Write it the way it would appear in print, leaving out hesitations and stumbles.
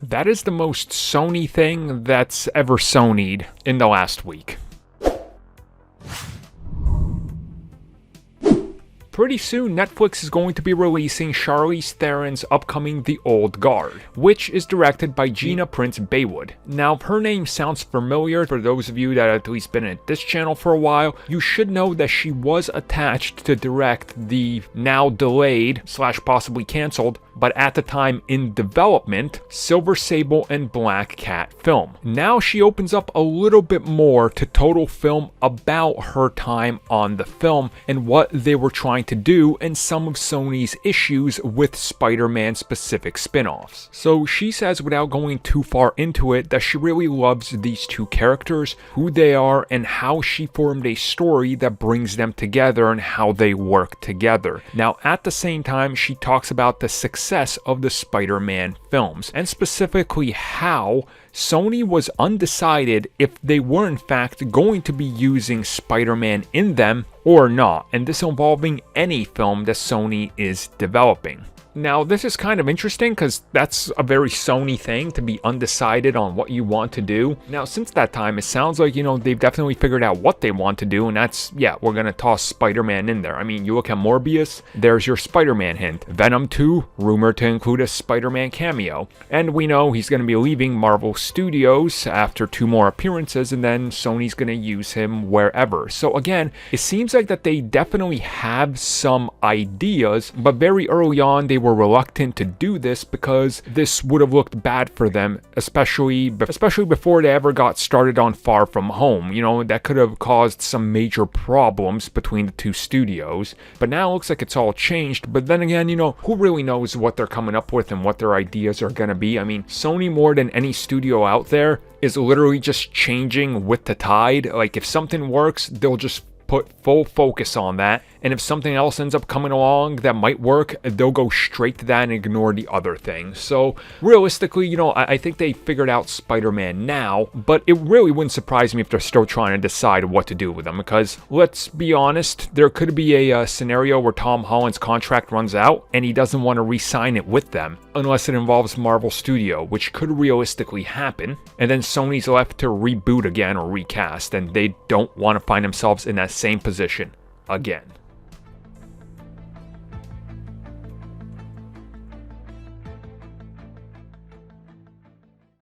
That is the most Sony thing that's ever Sony'd in the last week. Pretty soon, Netflix is going to be releasing Charlize Theron's upcoming The Old Guard, which is directed by Gina Prince Baywood. Now, if her name sounds familiar, for those of you that have at least been at this channel for a while, you should know that she was attached to direct the now delayed / possibly cancelled, but at the time in development, Silver Sable and Black Cat film. Now she opens up a little bit more to Total Film about her time on the film and what they were trying to do and some of Sony's issues with Spider-Man specific spin-offs. So she says, without going too far into it, that she really loves these two characters, who they are, and how she formed a story that brings them together and how they work together. Now, at the same time, she talks about the success of the Spider-Man films, and specifically how Sony was undecided if they were in fact going to be using Spider-Man in them or not, and this involving any film that Sony is developing. Now, this is kind of interesting because that's a very Sony thing, to be undecided on what you want to do. Now, since that time, it sounds like, they've definitely figured out what they want to do, and that's, yeah, we're going to toss Spider-Man in there. I mean, you look at Morbius, there's your Spider-Man hint. Venom 2, rumored to include a Spider-Man cameo. And we know he's going to be leaving Marvel Studios after 2 more appearances, and then Sony's going to use him wherever. So again, it seems like that they definitely have some ideas, but very early on, they were reluctant to do this because this would have looked bad for them, especially before they ever got started on Far From Home. That could have caused some major problems between the two studios. But now it looks like it's all changed. But then again, who really knows what they're coming up with and what their ideas are going to be? I mean, Sony, more than any studio out there, is literally just changing with the tide. Like, if something works, they'll just put full focus on that, and if something else ends up coming along that might work, they'll go straight to that and ignore the other thing. So realistically, I think they figured out Spider-Man now, but it really wouldn't surprise me if they're still trying to decide what to do with them, because let's be honest, there could be a scenario where Tom Holland's contract runs out and he doesn't want to re-sign it with them unless it involves Marvel Studio, which could realistically happen, and then Sony's left to reboot again or recast, and they don't want to find themselves in that same position again.